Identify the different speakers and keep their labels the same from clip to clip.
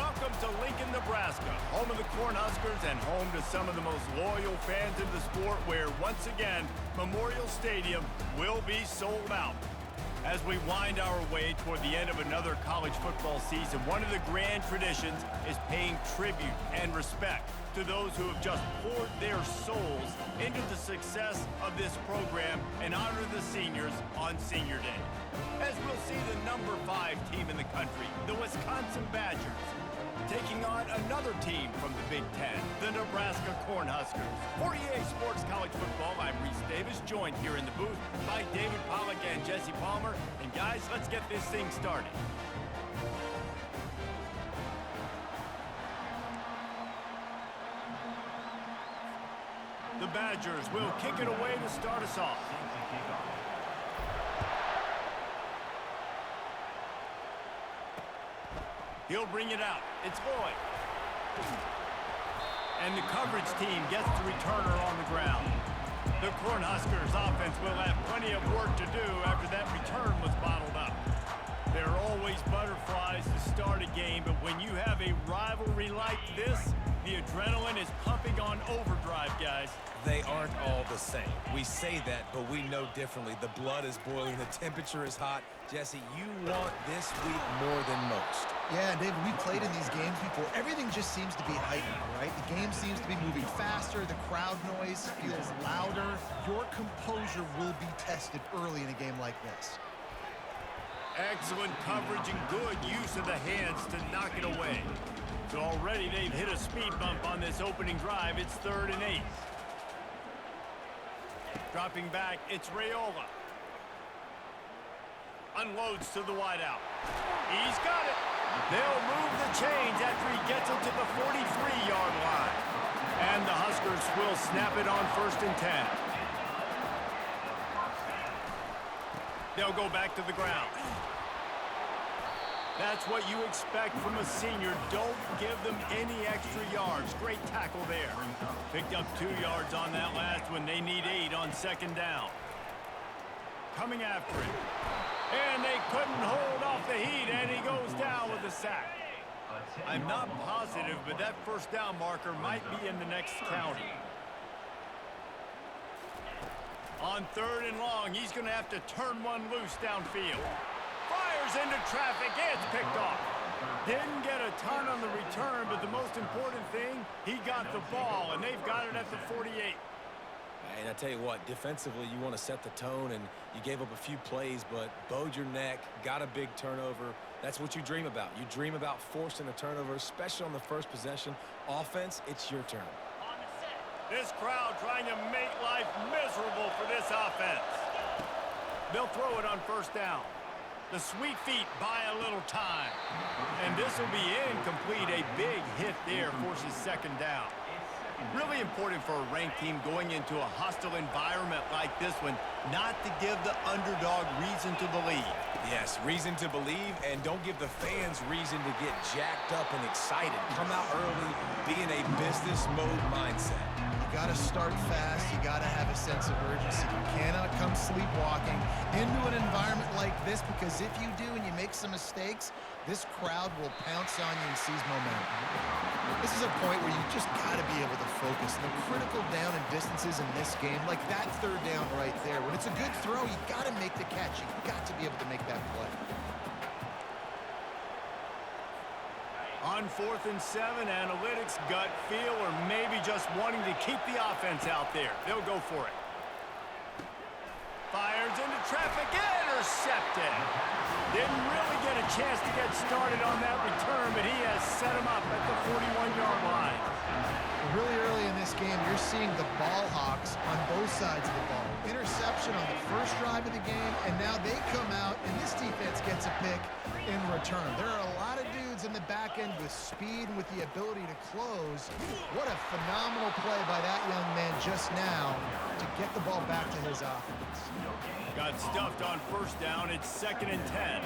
Speaker 1: Welcome to Lincoln, Nebraska, home of the Cornhuskers and home to some of the most loyal fans in the sport where, once again, Memorial Stadium will be sold out. As we wind our way toward the end of another college football season, one of the grand traditions is paying tribute and respect to those who have just poured their souls into the success of this program and honor the seniors on Senior Day. As we'll see the number 5 team in the country, the Wisconsin Badgers, taking on another team from the Big Ten, the Nebraska Cornhuskers. For EA Sports College Football, I'm Reese Davis, joined here in the booth by David Pollack and Jesse Palmer. And guys, let's get this thing started. The Badgers will kick it away to start us off. He'll bring it out. It's Lloyd. And the coverage team gets the returner on the ground. The Cornhuskers offense will have plenty of work to do after that return was bottled up. There are always butterflies to start a game, but when you have a rivalry like this, the adrenaline is pumping on overdrive, guys.
Speaker 2: They aren't all the same. We say that, but we know differently. The blood is boiling. The temperature is hot. Jesse, you want this week more than most.
Speaker 3: Yeah, David, we played in these games before. Everything just seems to be heightened, right? The game seems to be moving faster. The crowd noise feels louder. Your composure will be tested early in a game like this.
Speaker 1: Excellent coverage and good use of the hands to knock it away. So already they've hit a speed bump on this opening drive. It's 3rd and 8. Dropping back, it's Raiola. Unloads to the wideout. He's got it. They'll move the chains after he gets it to the 43-yard line. And the Huskers will snap it on 1st and 10. They'll go back to the ground. That's what you expect from a senior. Don't give them any extra yards. Great tackle there. Picked up 2 yards on that last one. They need 8 on 2nd down. Coming after it. And they couldn't hold off the heat, and he goes down with a sack. I'm not positive, but that 1st down marker might be in the next county. On 3rd and long, he's going to have to turn one loose downfield. Fires into traffic. It's picked off. Didn't get a ton on the return, but the most important thing, he got the ball, and they've got it at the 48.
Speaker 2: And I tell you what, defensively, you want to set the tone, and you gave up a few plays, but bowed your neck, got a big turnover. That's what you dream about. You dream about forcing a turnover, especially on the first possession. Offense, it's your turn.
Speaker 1: This crowd trying to make life miserable for this offense. They'll throw it on 1st down. The sweet feet buy a little time. And this will be incomplete. A big hit there forces 2nd down. Really important for a ranked team going into a hostile environment like this one, not to give the underdog reason to believe.
Speaker 2: Yes, reason to believe, and don't give the fans reason to get jacked up and excited. Come out early, be in a business mode mindset.
Speaker 3: You got to start fast. You got to have a sense of urgency. You cannot come sleepwalking into an environment like this, because if you do and you make some mistakes, this crowd will pounce on you and seize momentum. This is a point where you just got to be able to focus. The critical down and distances in this game, like that 3rd down right there, when it's a good throw, you got to make the catch. You got to be able to make that play.
Speaker 1: On 4th and 7, analytics, gut feel, or maybe just wanting to keep the offense out there. They'll go for it. Fires into traffic, intercepted. Didn't really get a chance to get started on that return, but he has set him up at the 41-yard line.
Speaker 3: Really early in this game, you're seeing the ball hawks on both sides of the ball. Interception on the first drive of the game, and now they come out, and this defense gets a pick in return. There are a lot of dudes in the back end with speed and with the ability to close. What a phenomenal play by that young man just now to get the ball back to his offense.
Speaker 1: Got stuffed on 1st down. It's 2nd and 10.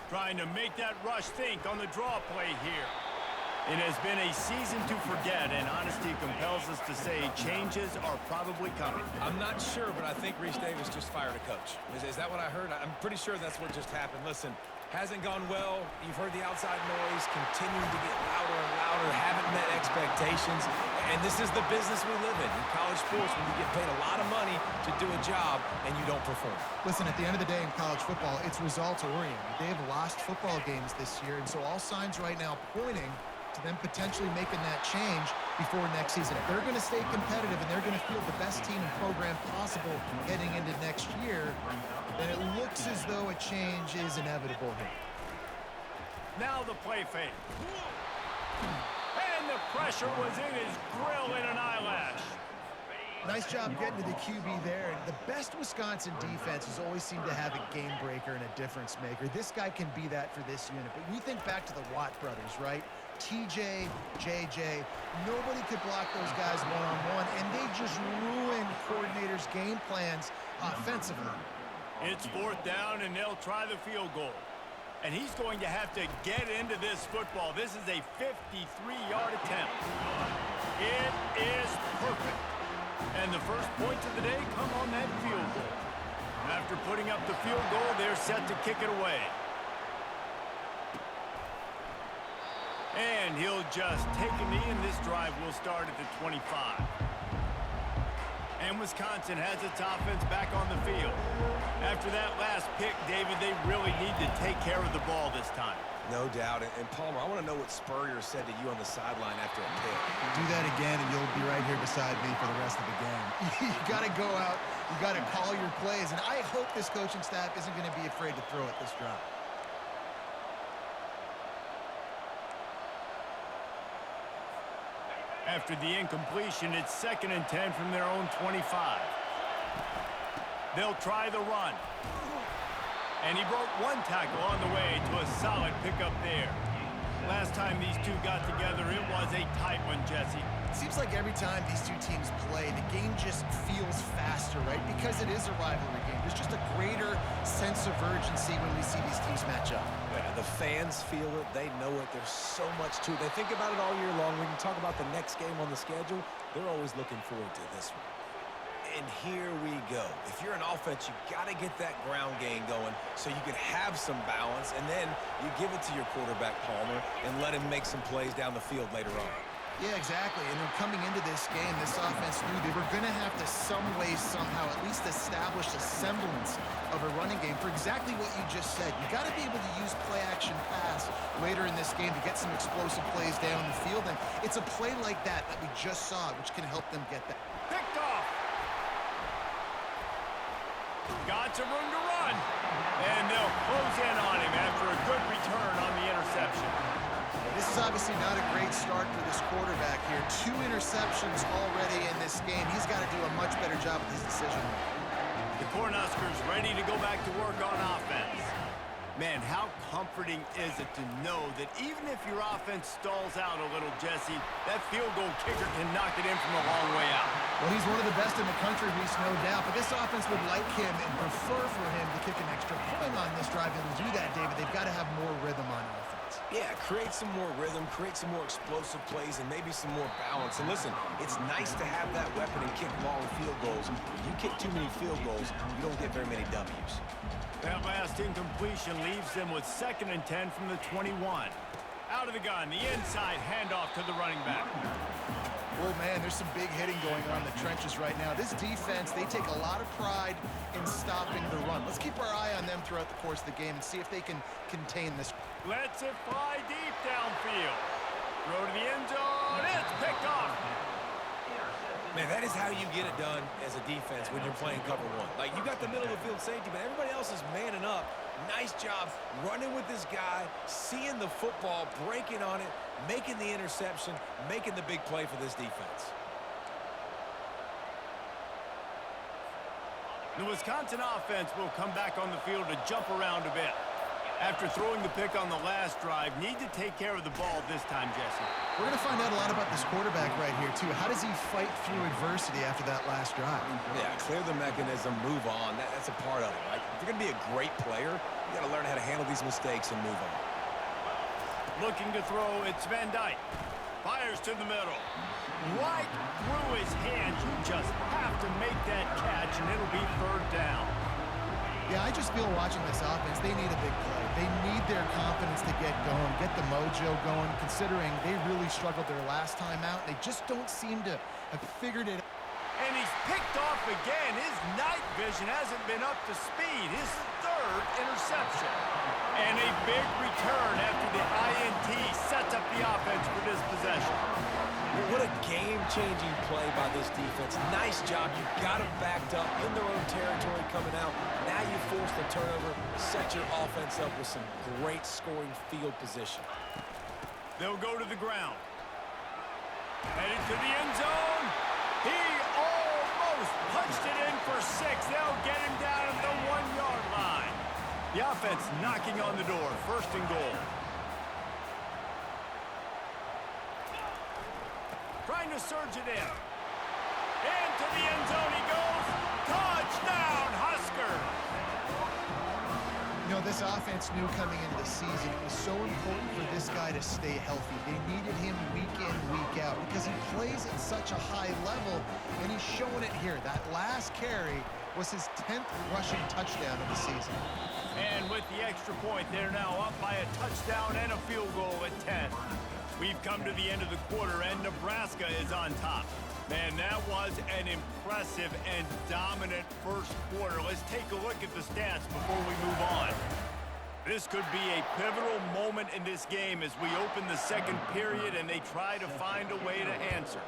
Speaker 1: Trying to make that rush think on the draw play here. It has been a season to forget, and honesty compels us to say changes are probably coming.
Speaker 2: I'm not sure, but I think Reese Davis just fired a coach. Is that what I heard? I'm pretty sure that's what just happened. Listen, Hasn't gone well. You've heard the outside noise continuing to get louder and louder, haven't met expectations. And this is the business we live in college sports, when you get paid a lot of money to do a job and you don't perform.
Speaker 3: Listen, at the end of the day in college football, it's results-oriented. They have lost football games this year, and so all signs right now pointing to them potentially making that change before next season. If they're going to stay competitive and they're going to field the best team and program possible heading into next year, then it looks as though a change is inevitable here.
Speaker 1: Now the play fake. And the pressure was in his grill in an eyelash.
Speaker 3: Nice job getting to the QB there. And the best Wisconsin defenses always seem to have a game breaker and a difference maker. This guy can be that for this unit. But we think back to the Watt brothers, right? TJ, JJ, nobody could block those guys one-on-one, and they just ruined coordinators' game plans offensively.
Speaker 1: It's 4th down, and they'll try the field goal. And he's going to have to get into this football. This is a 53-yard attempt. It is perfect. And the first points of the day come on that field goal. After putting up the field goal, they're set to kick it away. And he'll just take a knee, and this drive will start at the 25. And Wisconsin has its offense back on the field. After that last pick, David, they really need to take care of the ball this time.
Speaker 2: No doubt. And Palmer, I want to know what Spurrier said to you on the sideline after a pick.
Speaker 3: Do that again, and you'll be right here beside me for the rest of the game. You got to go out. You got to call your plays. And I hope this coaching staff isn't going to be afraid to throw it this drive.
Speaker 1: After the incompletion, it's 2nd and 10 from their own 25. They'll try the run. And he broke one tackle on the way to a solid pickup there. Last time these two got together, it was a tight one, Jesse.
Speaker 3: It seems like every time these two teams play, the game just feels faster, right? Because it is a rivalry game. There's just a greater sense of urgency when we see these teams match up.
Speaker 2: Yeah, the fans feel it. They know it. There's so much to it. They think about it all year long. We can talk about the next game on the schedule. They're always looking forward to this one. And here we go. If you're an offense, you got to get that ground game going so you can have some balance, and then you give it to your quarterback, Palmer, and let him make some plays down the field later on.
Speaker 3: Yeah, exactly. And then coming into this game, this offense knew they were going to have to some way, somehow, at least establish a semblance of a running game for exactly what you just said. You got to be able to use play-action pass later in this game to get some explosive plays down the field. And it's a play like that we just saw, which can help them get that.
Speaker 1: Picked off. Got some room to run. And they'll close in on him after a good return on the interception.
Speaker 3: This is obviously not a great start for this quarterback here. 2 interceptions already in this game. He's got to do a much better job with his decision.
Speaker 1: The Cornhuskers ready to go back to work on offense. Man, how comforting is it to know that even if your offense stalls out a little, Jesse, that field goal kicker can knock it in from a long way out.
Speaker 3: Well, he's one of the best in the country, Reese, no doubt. But this offense would like him and prefer for him to kick an extra point on this drive. And to do that, David, they've got to have more rhythm on offense.
Speaker 2: Yeah, create some more rhythm, create some more explosive plays, and maybe some more balance. And listen, it's nice to have that weapon and kick long field goals. If you kick too many field goals, you don't get very many W's.
Speaker 1: That last incompletion leaves them with 2nd and 10 from the 21. Out of the gun, the inside handoff to the running back.
Speaker 3: Oh, man, there's some big hitting going on in the trenches right now. This defense, they take a lot of pride in stopping the run. Let's keep our eye on them throughout the course of the game and see if they can contain this.
Speaker 1: Lets it fly deep downfield. Throw to the end zone. It's picked off.
Speaker 2: Man, that is how you get it done as a defense when you're playing cover one. Like, you got the middle of the field safety, but everybody else is manning up. Nice job running with this guy, seeing the football, breaking on it, making the interception, making the big play for this defense.
Speaker 1: The Wisconsin offense will come back on the field to jump around a bit. After throwing the pick on the last drive, need to take care of the ball this time, Jesse.
Speaker 3: We're going to find out a lot about this quarterback right here, too. How does he fight through adversity after that last drive?
Speaker 2: Yeah, clear the mechanism, move on. That's a part of it, right? If you're going to be a great player, you got to learn how to handle these mistakes and move on.
Speaker 1: Looking to throw, it's Van Dyke. Fires to the middle. Right through his hands. You just have to make that catch, and it'll be 3rd down.
Speaker 3: Yeah, I just feel watching this offense, they need a big play. They need their confidence to get going, get the mojo going, considering they really struggled their last time out. They just don't seem to have figured it out.
Speaker 1: And he's picked off again. His night vision hasn't been up to speed. His third interception. And a big return after the INT sets up the offense for this possession.
Speaker 2: Well, what a game-changing play by this defense. Nice job. You got them backed up in their own territory coming out. Now you force the turnover, set your offense up with some great scoring field position.
Speaker 1: They'll go to the ground. Headed to the end zone. He almost punched it in for 6. They'll get him down at the 1-yard line. The offense knocking on the door. First and goal. Trying to surge it in. Into the end zone he goes. Touchdown, Huskers!
Speaker 3: You know, this offense knew coming into the season it was so important for this guy to stay healthy. They needed him week in, week out because he plays at such a high level, and he's showing it here. That last carry was his 10th rushing touchdown of the season.
Speaker 1: And with the extra point, they're now up by a touchdown and a field goal at 10. We've come to the end of the quarter, and Nebraska is on top. Man, that was an impressive and dominant first quarter. Let's take a look at the stats before we move on. This could be a pivotal moment in this game as we open the second period and they try to find a way to answer.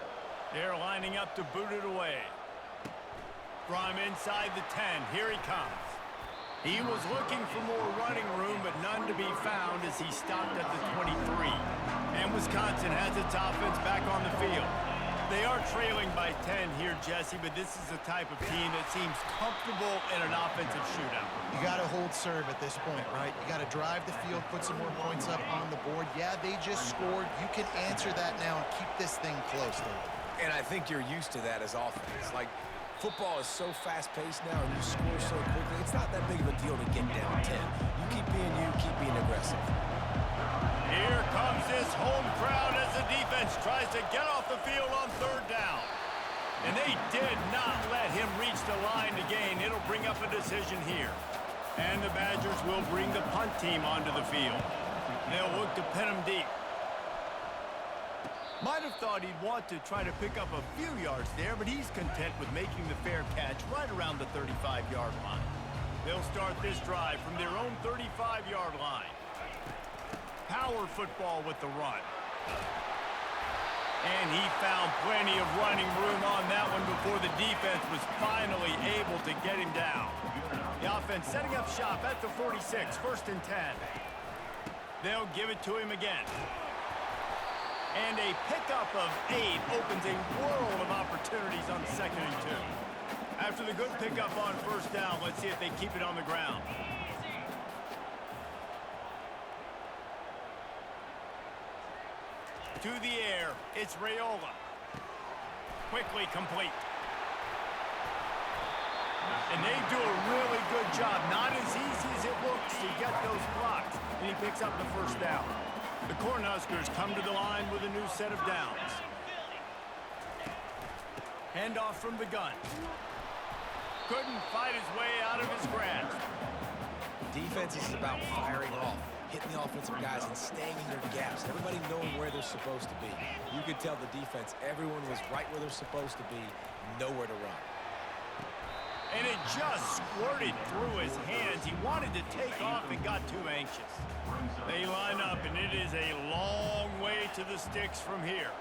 Speaker 1: They're lining up to boot it away. From inside the 10, here he comes. He was looking for more running room, but none to be found as he stopped at the 23. And Wisconsin has its offense back on the field. They are trailing by 10 here, Jesse, but this is the type of team that seems comfortable in an offensive shootout.
Speaker 3: You got to hold serve at this point, right? You got to drive the field, put some more points up on the board. Yeah, they just scored. You can answer that now and keep this thing close, though.
Speaker 2: And I think you're used to that as offense. Like, football is so fast-paced now, and you score so quickly. It's not that big of a deal to get down 10. You keep being aggressive.
Speaker 1: Here comes this home crowd as the defense tries to get off the field on third down. And they did not let him reach the line to gain. It'll bring up a decision here. And the Badgers will bring the punt team onto the field. They'll look to pin him deep. Might have thought he'd want to try to pick up a few yards there, but he's content with making the fair catch right around the 35-yard line. They'll start this drive from their own 35-yard line. Power football with the run. And he found plenty of running room on that one before the defense was finally able to get him down. The offense setting up shop at the 46, first and 10. They'll give it to him again. And a pickup of 8 opens a world of opportunities on second and 2. After the good pickup on first down, let's see if they keep it on the ground. To the air, it's Raiola. Quickly complete. And they do a really good job. Not as easy as it looks to get those blocks. And he picks up the first down. The Cornhuskers come to the line with a new set of downs. Handoff from the gun. Couldn't fight his way out of his grasp.
Speaker 2: Defense is about firing off, hitting the offensive guys and staying in their gaps. Everybody knowing where they're supposed to be. You could tell the defense, everyone was right where they're supposed to be, nowhere to run.
Speaker 1: And it just squirted through his hands. He wanted to take off and got too anxious. They line up, and it is a long way to the sticks from here.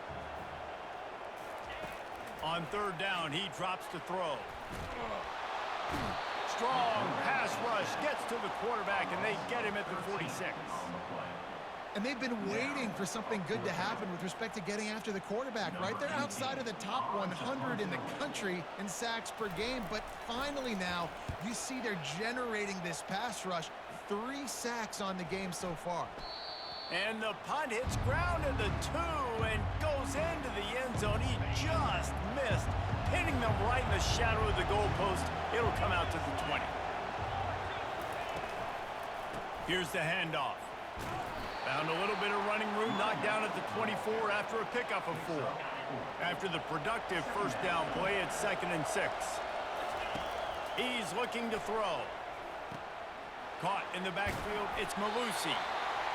Speaker 1: On third down, he drops to throw. Strong pass rush gets to the quarterback, and they get him at the 46.
Speaker 3: And they've been waiting for something good to happen with respect to getting after the quarterback, right? They're outside of the top 100 in the country in sacks per game, but finally now you see they're generating this pass rush. 3 sacks on the game so far.
Speaker 1: And the punt hits ground at the 2 and goes into the end zone. He just missed, pinning them right in the shadow of the goalpost. It'll come out to the 20. Here's the handoff. Found a little bit of running room, knocked down at the 24 after a pickup of 4. After the productive first down play, it's second and 6. He's looking to throw. Caught in the backfield, it's Malusi.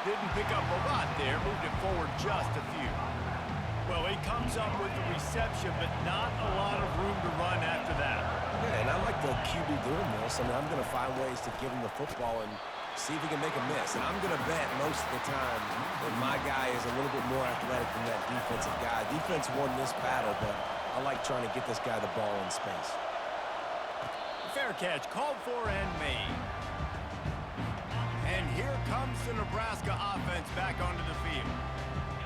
Speaker 1: Didn't pick up a lot there, moved it forward just a few. Well, he comes up with the reception, but not a lot of room to run after that.
Speaker 2: Yeah, and I like the QB doing this. I mean, I'm going to find ways to give him the football and see if he can make a miss. And I'm going to bet most of the time that my guy is a little bit more athletic than that defensive guy. Defense won this battle, but I like trying to get this guy the ball in space.
Speaker 1: Fair catch, called for and made. And here comes the Nebraska offense back onto the field.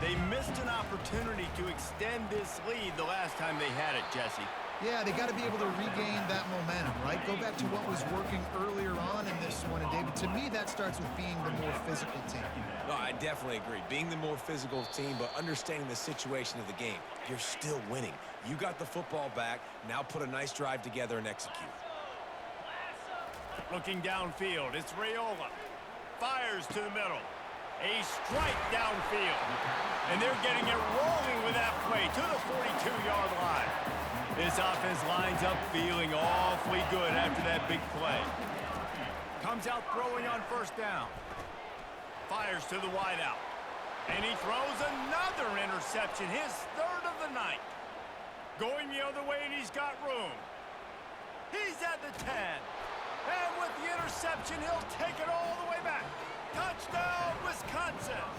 Speaker 1: They missed an opportunity to extend this lead the last time they had it, Jesse.
Speaker 3: Yeah, they got to be able to regain that momentum, right? Go back to what was working earlier on in this one. And, David, to me, that starts with being the more physical team.
Speaker 2: No, I definitely agree. Being the more physical team, but understanding the situation of the game. You're still winning. You got the football back. Now put a nice drive together and execute.
Speaker 1: Looking downfield, it's Raiola. Fires to the middle. A strike downfield. And they're getting it rolling with that play to the 42-yard line. This offense lines up feeling awfully good after that big play. Comes out throwing on first down. Fires to the wideout. And he throws another interception, his third of the night. Going the other way, and he's got room. He's at the 10. And with the interception, he'll take it all the way back. Touchdown, Wisconsin.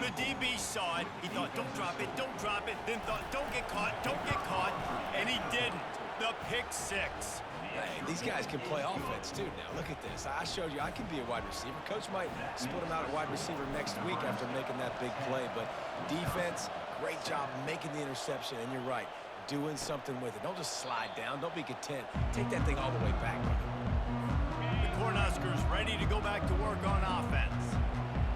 Speaker 1: The DB saw it. He thought, don't drop it, then thought, don't get caught, and he didn't. The pick six.
Speaker 2: Hey, these guys can play offense, too, now. Look at this. I showed you I can be a wide receiver. Coach might split him out at wide receiver next week after making that big play, but defense, great job making the interception, and you're right, doing something with it. Don't just slide down. Don't be content. Take that thing all the way back.
Speaker 1: The Cornhuskers ready to go back to work on offense.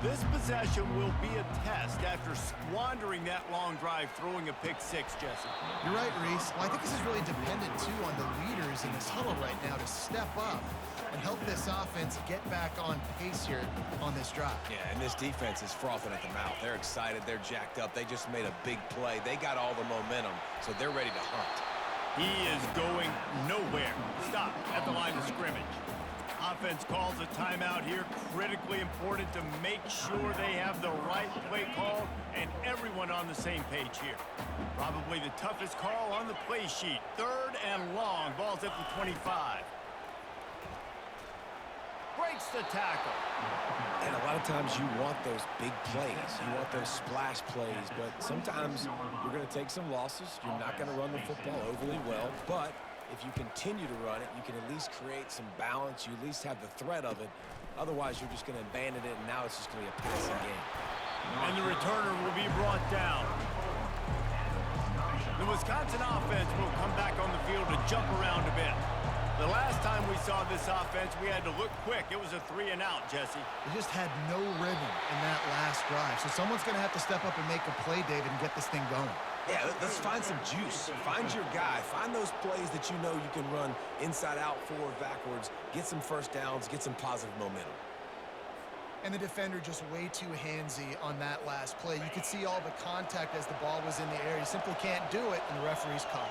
Speaker 1: This possession will be a test after squandering that long drive throwing a pick six, Jesse.
Speaker 3: You're right, Reese. Well, I think this is really dependent, too, on the leaders in this huddle right now to step up and help this offense get back on pace here on this drive.
Speaker 2: Yeah, and this defense is frothing at the mouth. They're excited. They're jacked up. They just made a big play. They got all the momentum, so they're ready to hunt.
Speaker 1: He is going nowhere. Stop at the line of scrimmage. Offense calls a timeout here. Critically important to make sure they have the right play call and everyone on the same page here. Probably the toughest call on the play sheet. Third and long. Ball's at the 25. Breaks the tackle.
Speaker 2: And a lot of times you want those big plays. You want those splash plays, but sometimes you're going to take some losses. You're not going to run the football overly well, but if you continue to run it, you can at least create some balance. You at least have the threat of it. Otherwise, you're just going to abandon it, and now it's just going to be a passing game.
Speaker 1: And the returner will be brought down. The Wisconsin offense will come back on the field to jump around a bit. The last time we saw this offense, we had to look quick. It was a 3-and-out, Jesse.
Speaker 3: They just had no rhythm in that last drive. So someone's going to have to step up and make a play, David, and get this thing going.
Speaker 2: Yeah, let's find some juice. Find your guy. Find those plays that you know you can run inside out, forward, backwards. Get some first downs. Get some positive momentum.
Speaker 3: And the defender just way too handsy on that last play. You could see all the contact as the ball was in the air. You simply can't do it, and the referee's caught.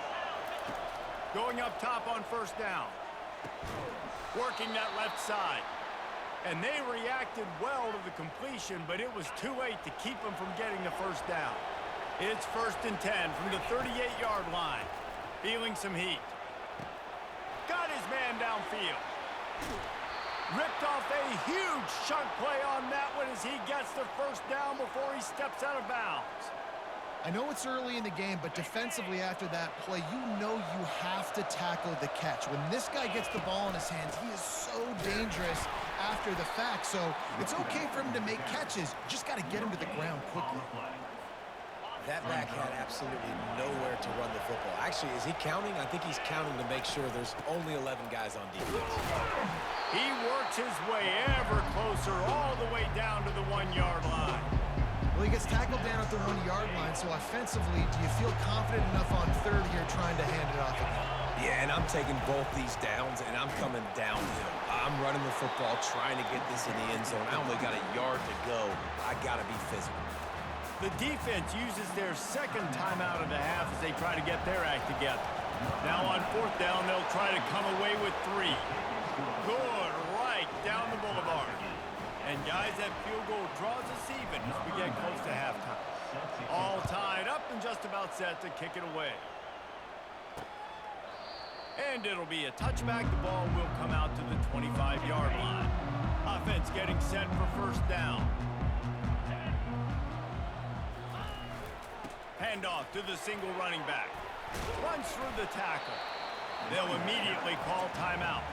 Speaker 1: Going up top on first down. Working that left side. And they reacted well to the completion, but it was too late to keep them from getting the first down. It's 1st and 10 from the 38-yard line. Feeling some heat. Got his man downfield. Ripped off a huge chunk play on that one as he gets the first down before he steps out of bounds.
Speaker 3: I know it's early in the game, but defensively after that play, you know you have to tackle the catch. When this guy gets the ball in his hands, he is so dangerous after the fact. So it's okay for him to make catches. You just got to get him to the ground quickly.
Speaker 2: That back had absolutely nowhere to run the football. Actually, is he counting? I think he's counting to make sure there's only 11 guys on defense.
Speaker 1: He works his way ever closer all the way down to the 1-yard line.
Speaker 3: Well, he gets tackled down at the 1-yard line, so offensively, do you feel confident enough on third here trying to hand it off again?
Speaker 2: Yeah, and I'm taking both these downs, and I'm coming downhill. I'm running the football, trying to get this in the end zone. I only got a yard to go. I got to be physical.
Speaker 1: The defense uses their second timeout of the half as they try to get their act together. Now on fourth down, they'll try to come away with 3. Good right down the boulevard. And guys, that field goal draws us even as we get close to halftime. All tied up and just about set to kick it away. And it'll be a touchback. The ball will come out to the 25-yard line. Offense getting set for first down. Handoff to the single running back. Runs through the tackle. They'll immediately call timeout.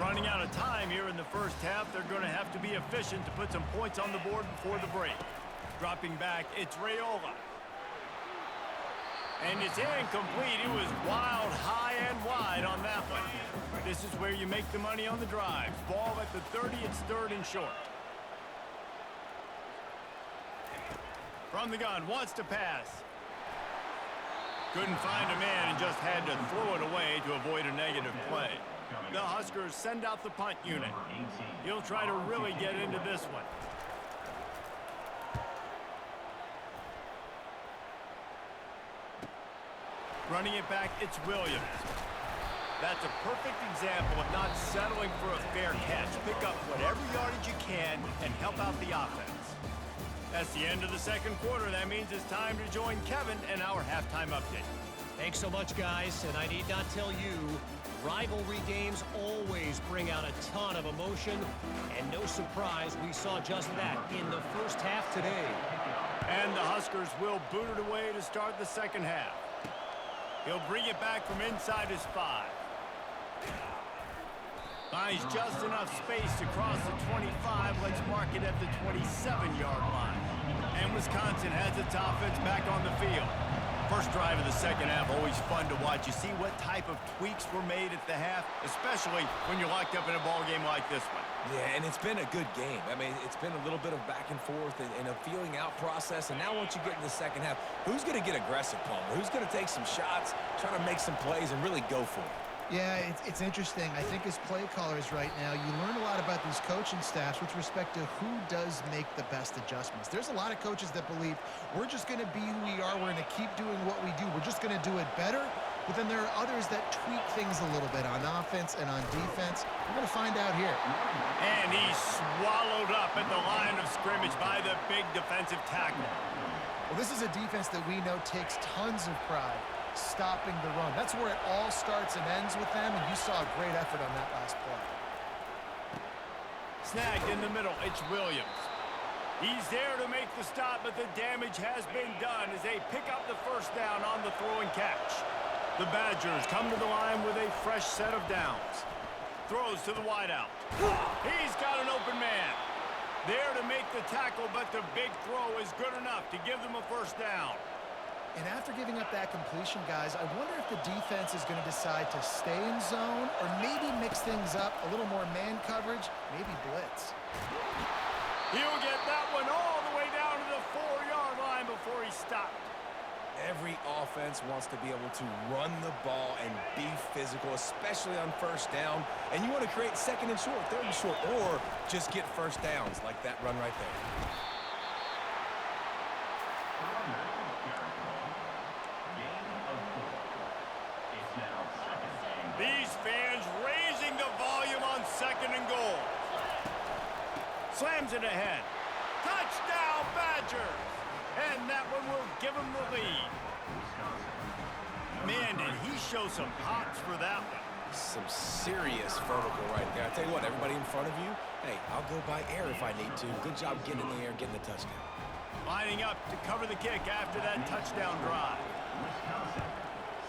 Speaker 1: Running out of time here in the first half. They're going to have to be efficient to put some points on the board before the break. Dropping back, it's Raiola. And it's incomplete. It was wild, high and wide on that one. This is where you make the money on the drive. Ball at the 30, it's third and short. From the gun, wants to pass. Couldn't find a man and just had to throw it away to avoid a negative play. The Huskers send out the punt unit. He'll try to really get into this one. Running it back, it's Williams. That's a perfect example of not settling for a fair catch. Pick up whatever yardage you can and help out the offense. That's the end of the second quarter. That means it's time to join Kevin and our halftime update.
Speaker 4: Thanks so much, guys. And I need not tell you, rivalry games always bring out a ton of emotion. And no surprise, we saw just that in the first half today.
Speaker 1: And the Huskers will boot it away to start the second half. He'll bring it back from inside his 5. Finds just enough space to cross the 25. Let's mark it at the 27-yard line. And Wisconsin has its offense back on the field. First drive of the second half, always fun to watch. You see what type of tweaks were made at the half, especially when you're locked up in a ball game like this one.
Speaker 2: Yeah, and it's been a good game. I mean, it's been a little bit of back and forth and a feeling out process. And now once you get in the second half, who's going to get aggressive, Palmer? Who's going to take some shots, try to make some plays, and really go for it?
Speaker 3: Yeah, it's interesting. I think as play callers right now, you learn a lot about these coaching staffs with respect to who does make the best adjustments. There's a lot of coaches that believe we're just going to be who we are. We're going to keep doing what we do. We're just going to do it better. But then there are others that tweak things a little bit on offense and on defense. We're going to find out here.
Speaker 1: And he's swallowed up at the line of scrimmage by the big defensive tackle.
Speaker 3: Well, this is a defense that we know takes tons of pride stopping the run. That's where it all starts and ends with them, and you saw a great effort on that last play.
Speaker 1: Snagged in the middle, it's Williams. He's there to make the stop, but the damage has been done as they pick up the first down on the throw and catch. The Badgers come to the line with a fresh set of downs. Throws to the wideout. He's got an open man. There to make the tackle, but the big throw is good enough to give them a first down.
Speaker 3: And after giving up that completion, guys, I wonder if the defense is going to decide to stay in zone or maybe mix things up, a little more man coverage, maybe blitz.
Speaker 1: He'll get that one all the way down to the 4-yard line before he stopped.
Speaker 2: Every offense wants to be able to run the ball and be physical, especially on first down. And you want to create second and short, third and short, or just get first downs like that run right there.
Speaker 1: These fans raising the volume on second and goal. Slams it ahead. Touchdown, Badgers! And that one will give him the lead. Man, did he show some hops for that one.
Speaker 2: Some serious vertical right there. I tell you what, everybody in front of you, hey, I'll go by air if I need to. Good job getting in the air, getting the touchdown.
Speaker 1: Lining up to cover the kick after that touchdown drive.
Speaker 5: Wisconsin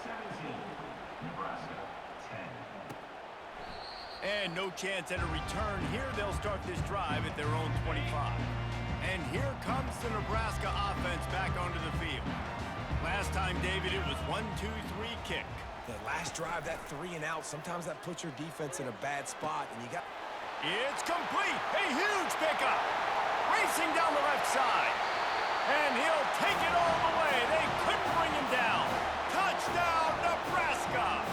Speaker 5: 17, Nebraska 10.
Speaker 1: And no chance at a return here. They'll start this drive at their own 25. And here comes the Nebraska offense back onto the field. Last time, David, it was 1-2-3 kick.
Speaker 2: The last drive, that 3 and out, sometimes that puts your defense in a bad spot, and you got...
Speaker 1: It's complete. A huge pickup. Racing down the left side. And he'll take it all the way. They couldn't bring him down. Touchdown, Nebraska.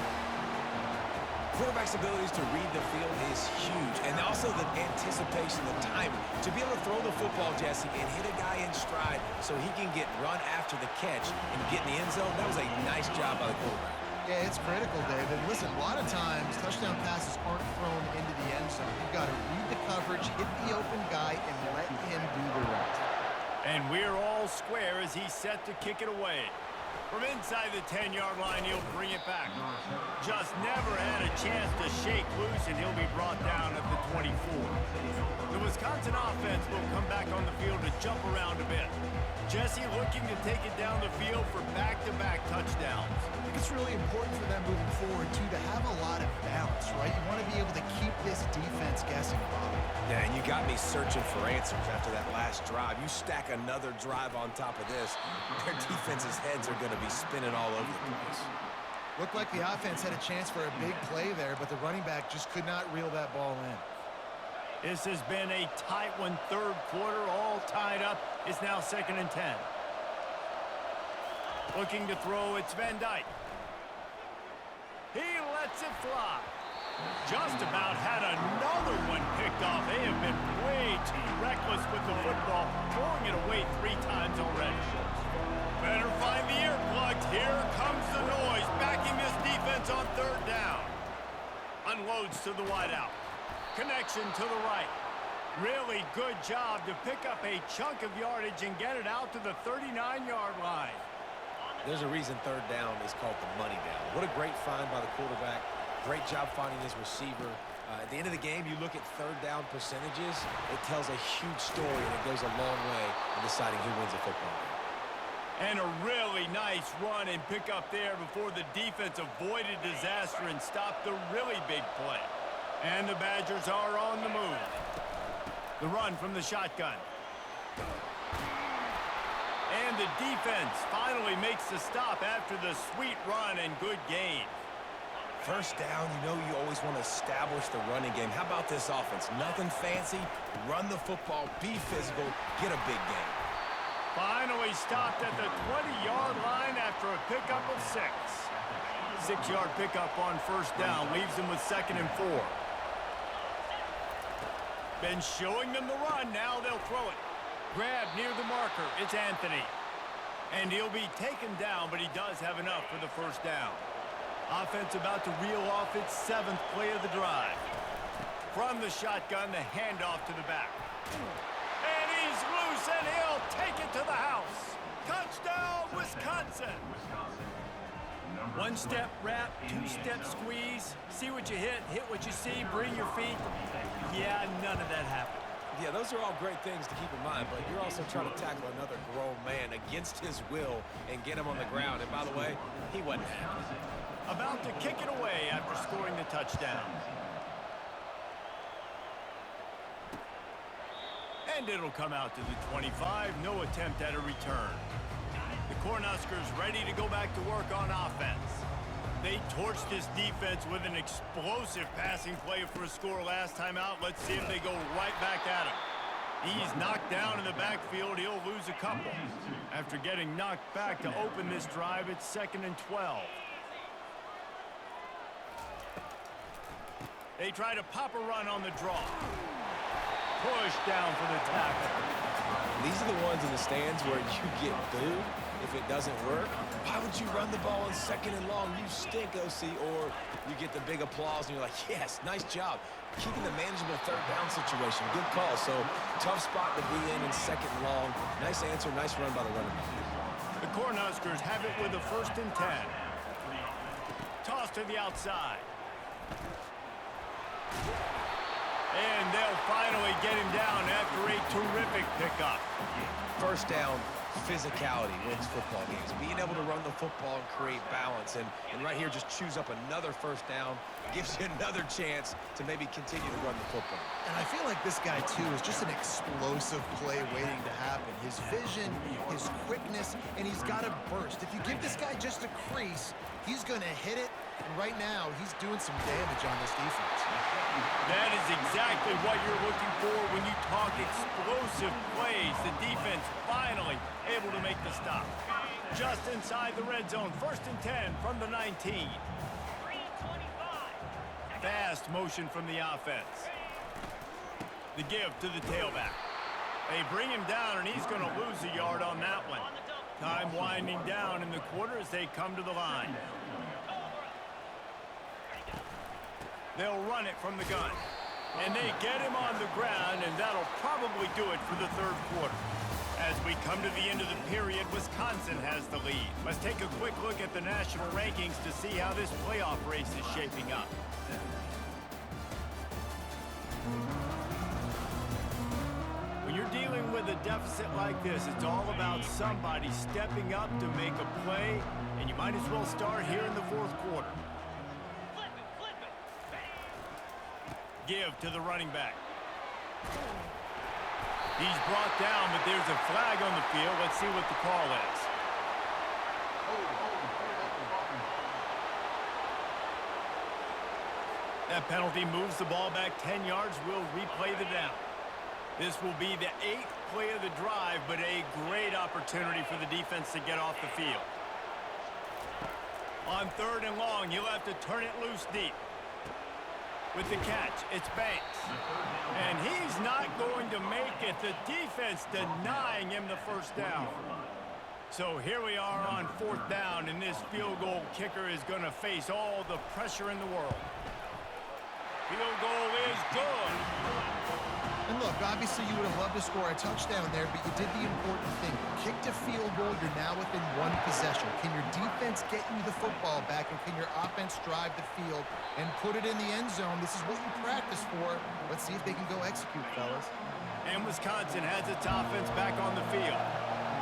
Speaker 2: Quarterback's abilities to read the field is huge, and also the anticipation, the timing. To be able to throw the football, Jesse, and hit a guy in stride so he can get run after the catch and get in the end zone, that was a nice job by the quarterback.
Speaker 3: Yeah, it's critical, David. Listen, a lot of times touchdown passes aren't thrown into the end zone. You've got to read the coverage, hit the open guy, and let him do the rest.
Speaker 1: And we're all square as he's set to kick it away. From inside the 10-yard line, he'll bring it back. Just never had a chance to shake loose, and he'll be brought down at the 24. The Wisconsin offense will come back on the field to jump around a bit. Jesse looking to take it down the field for back-to-back touchdowns.
Speaker 3: I think it's really important for them moving forward, too, to have a lot of balance, right? You want to be able to keep this defense guessing, Bob.
Speaker 2: Yeah, and you got me searching for answers after that last drive. You stack another drive on top of this, their defense's heads are going to be spinning all over the place.
Speaker 3: Looked like the offense had a chance for a big play there, but the running back just could not reel that ball in.
Speaker 1: This has been a tight one, third quarter, all tied up. It's now 2nd and 10. Looking to throw, it's Van Dyke. He lets it fly. Just about had another one picked off. They have been way too reckless with the football, throwing it away 3 times already. Better find the earplugs. Here comes the noise, backing this defense on 3rd down. Unloads to the wideout. Connection to the right. Really good job to pick up a chunk of yardage and get it out to the 39-yard line.
Speaker 2: There's a reason 3rd down is called the money down. What a great find by the quarterback. Great job finding his receiver. At the end of the game, you look at 3rd down percentages. It tells a huge story, and it goes a long way in deciding who wins a football game.
Speaker 1: And a really nice run and pick up there before the defense avoided disaster and stopped the really big play. And the Badgers are on the move. The run from the shotgun. And the defense finally makes the stop after the sweet run and good gain.
Speaker 2: 1st down, you know you always want to establish the running game. How about this offense? Nothing fancy. Run the football, be physical, get a big gain.
Speaker 1: Finally stopped at the 20-yard line after a pickup of 6. 6-yard pickup on 1st down leaves them with 2nd and 4. Been showing them the run. Now they'll throw it. Grab near the marker. It's Anthony. And he'll be taken down, but he does have enough for the 1st down. Offense about to reel off its 7th play of the drive. From the shotgun, the handoff to the back. And he's loose, and he'll take it to the house. Touchdown, Wisconsin. 1-step wrap, 2-step squeeze. See what you hit what you see, bring your feet. Yeah, none of that happened.
Speaker 2: Yeah, those are all great things to keep in mind, but you're also trying to tackle another grown man against his will and get him on the ground. And by the way, he wasn't happy.
Speaker 1: About to kick it away after scoring the touchdown. And it'll come out to the 25. No attempt at a return. The Cornhuskers ready to go back to work on offense. They torched this defense with an explosive passing play for a score last time out. Let's see if they go right back at him. He's knocked down in the backfield. He'll lose a couple. After getting knocked back to open this drive, it's 2nd and 12. They try to pop a run on the draw. Push down for the tackle.
Speaker 2: These are the ones in the stands where you get booed if it doesn't work. Why would you run the ball on 2nd and long? You stink, OC. Or you get the big applause and you're like, yes, nice job. Keeping the manageable 3rd down situation. Good call. So tough spot to be in 2nd and long. Nice answer, nice run by the running back.
Speaker 1: The Cornhuskers have it with a 1st and 10. Toss to the outside. And they'll finally get him down after a terrific pickup.
Speaker 2: 1st down, physicality wins football games. Being able to run the football and create balance. And right here, just choose up another 1st down. Gives you another chance to maybe continue to run the football.
Speaker 3: And I feel like this guy, too, is just an explosive play waiting to happen. His vision, his quickness, and he's got a burst. If you give this guy just a crease, he's going to hit it. And right now, he's doing some damage on this defense.
Speaker 1: That is exactly what you're looking for when you talk explosive plays. The defense finally able to make the stop. Just inside the red zone, 1st and 10 from the 19. Fast motion from the offense. The give to the tailback. They bring him down, and he's going to lose a yard on that one. Time winding down in the quarter as they come to the line. They'll run it from the gun. And they get him on the ground, and that'll probably do it for the third quarter. As we come to the end of the period, Wisconsin has the lead. Let's take a quick look at the national rankings to see how this playoff race is shaping up. When you're dealing with a deficit like this, it's all about somebody stepping up to make a play, and you might as well start here in the fourth quarter. Give to the running back. He's brought down, but there's a flag on the field. Let's see what the call is. That penalty moves the ball back 10 yards. We'll replay the down. This will be the 8th play of the drive, but a great opportunity for the defense to get off the field. On 3rd and long, he'll have to turn it loose deep. With the catch, it's Banks. And he's not going to make it. The defense denying him the first down. So here we are on 4th down, and this field goal kicker is going to face all the pressure in the world. Field goal is good.
Speaker 3: And look, obviously you would have loved to score a touchdown there, but you did the important thing. Kicked a field goal, you're now within one possession. Can your defense get you the football back, and can your offense drive the field and put it in the end zone? This is what you practice for. Let's see if they can go execute, fellas.
Speaker 1: And Wisconsin has its offense back on the field.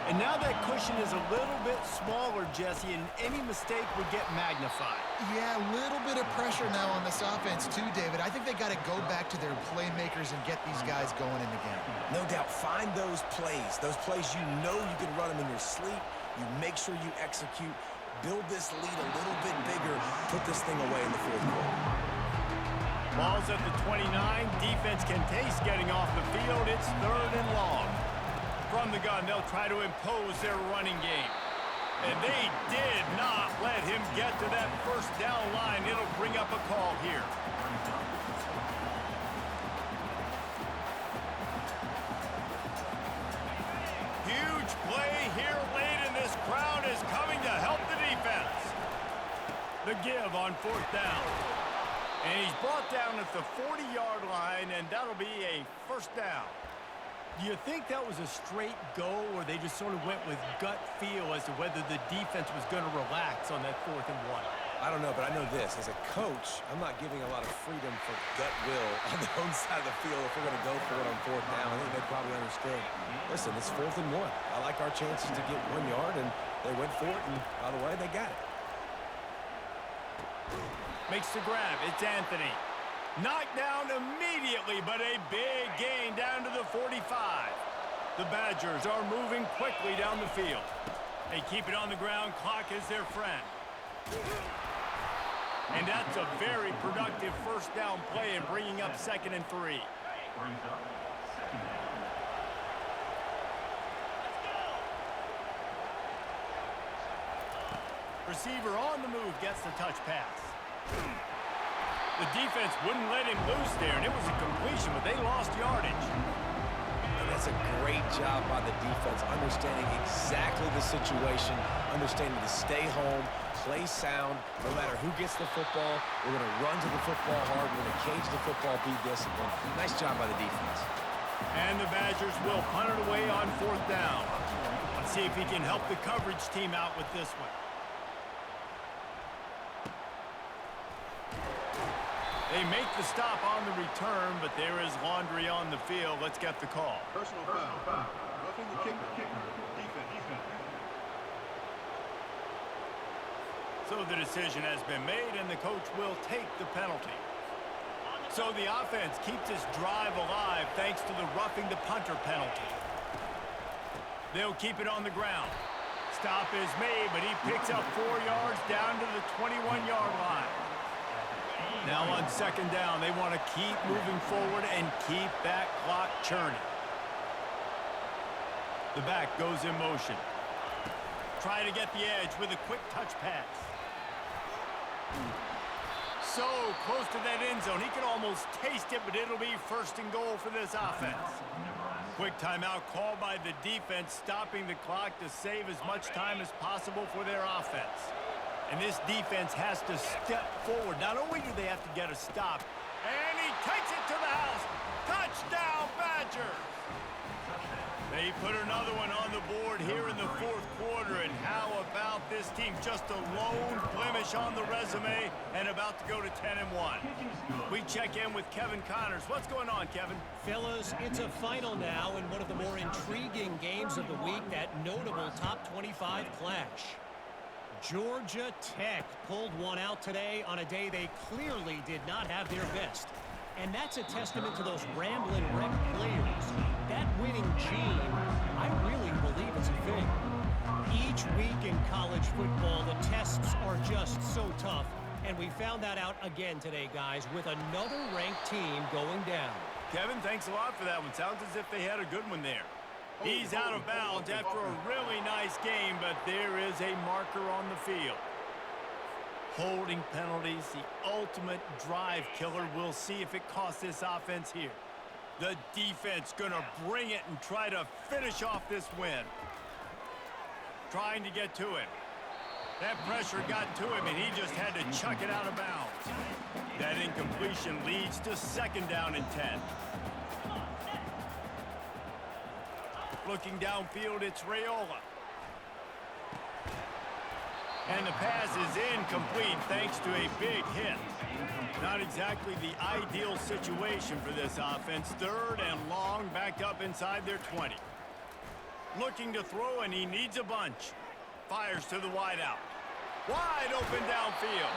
Speaker 1: And now that cushion is a little bit smaller, Jesse, and any mistake would get magnified.
Speaker 3: Yeah, a little bit of pressure now on this offense too, David. I think they got to go back to their playmakers and get these guys going in the game.
Speaker 2: No doubt. Find those plays you know you can run them in your sleep. You make sure you execute. Build this lead a little bit bigger. Put this thing away in the fourth quarter.
Speaker 1: Ball's at the 29. Defense can taste getting off the field. It's 3rd and long. From the gun, they'll try to impose their running game. And they did not let him get to that first down line. It'll bring up a call here. Huge play here late, and this crowd is coming to help the defense. The give on 4th down. And he's brought down at the 40-yard line, and that'll be a first down. Do you think that was a straight go, or they just sort of went with gut feel as to whether the defense was going to relax on that 4th and 1?
Speaker 2: I don't know, but I know this. As a coach, I'm not giving a lot of freedom for gut will on the own side of the field if we're going to go for it on 4th down. I think they probably understood. Listen, it's 4th and 1. I like our chances to get 1 yard, and they went for it, and by the way, they got it.
Speaker 1: Makes the grab. It's Anthony. Knocked down immediately, but a big gain down to the 45. The Badgers are moving quickly down the field. They keep it on the ground. Clock is their friend. And that's a very productive first down play and bringing up 2nd and 3. Receiver on the move gets the touch pass. The defense wouldn't let him loose there, and it was a completion, but they lost yardage.
Speaker 2: And that's a great job by the defense, understanding exactly the situation, understanding to stay home, play sound. No matter who gets the football, we're going to run to the football hard. We're going to cage the football, be disciplined. Nice job by the defense.
Speaker 1: And the Badgers will punt it away on 4th down. Let's see if he can help the coverage team out with this one. They make the stop on the return, but there is laundry on the field. Let's get the call.
Speaker 6: Personal foul. Roughing the kicker. Defense.
Speaker 1: So the decision has been made, and the coach will take the penalty. So the offense keeps this drive alive thanks to the roughing the punter penalty. They'll keep it on the ground. Stop is made, but he picks up 4 yards down to the 21-yard line. Now on 2nd down, they want to keep moving forward and keep that clock churning. The back goes in motion. Try to get the edge with a quick touch pass. So close to that end zone. He can almost taste it, but it'll be 1st and goal for this offense. Quick timeout called by the defense, stopping the clock to save as much time as possible for their offense. And this defense has to step forward. Not only do they have to get a stop, and he takes it to the house. Touchdown, Badgers! They put another one on the board here in the fourth quarter, and how about this team? Just a lone blemish on the resume and about to go to 10-1. We check in with Kevin Connors. What's going on, Kevin?
Speaker 4: Fellas, it's a final now in one of the more intriguing games of the week, that notable top 25 clash. Georgia Tech pulled one out today on a day they clearly did not have their best. And that's a testament to those rambling wreck players. That winning gene, I really believe it's a thing. Each week in college football, the tests are just so tough. And we found that out again today, guys, with another ranked team going down.
Speaker 1: Kevin, thanks a lot for that one. Sounds as if they had a good one there. He's out of bounds after a really nice game, but there is a marker on the field. Holding penalties, the ultimate drive killer. We'll see if it costs this offense here. The defense gonna bring it and try to finish off this win. Trying to get to him. That pressure got to him, and he just had to chuck it out of bounds. That incompletion leads to 2nd down and 10. Looking downfield, it's Raiola. And the pass is incomplete thanks to a big hit. Not exactly the ideal situation for this offense. 3rd and long, back up inside their 20. Looking to throw, and he needs a bunch. Fires to the wideout. Wide open downfield.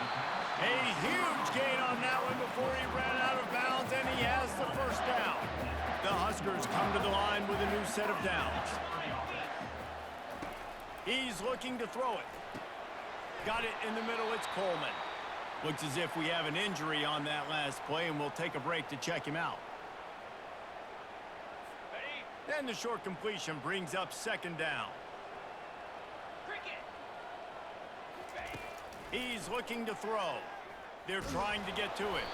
Speaker 1: A huge gain on that one before he ran out of bounds, and he has the 1st down. The Huskers come to the line with a new set of downs. He's looking to throw it. Got it in the middle, it's Coleman. Looks as if we have an injury on that last play, and we'll take a break to check him out. And the short completion brings up 2nd down. He's looking to throw. They're trying to get to it.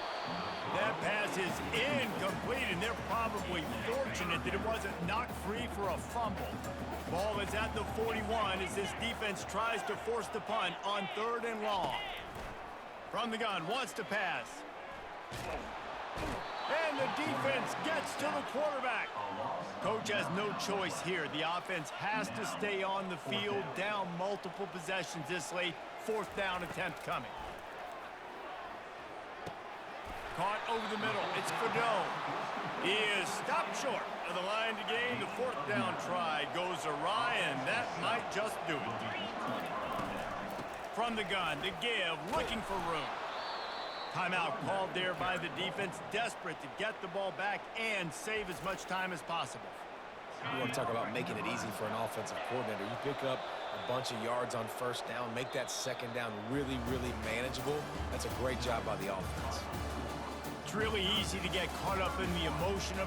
Speaker 1: That pass is incomplete, and they're probably fortunate that it wasn't knocked free for a fumble. Ball is at the 41 as this defense tries to force the punt on 3rd and long. From the gun, wants to pass. And the defense gets to the quarterback. Coach has no choice here. The offense has to stay on the field, down multiple possessions this late. 4th down attempt coming. Caught over the middle. It's Fado. He is stopped short of the line to gain. The 4th down try goes awry, and that might just do it. From the gun, to give, looking for room. Timeout called there by the defense, desperate to get the ball back and save as much time as possible.
Speaker 2: You want to talk about making it easy for an offensive coordinator. You pick up a bunch of yards on 1st down, make that 2nd down really, really manageable. That's a great job by the offense.
Speaker 1: It's really easy to get caught up in the emotion of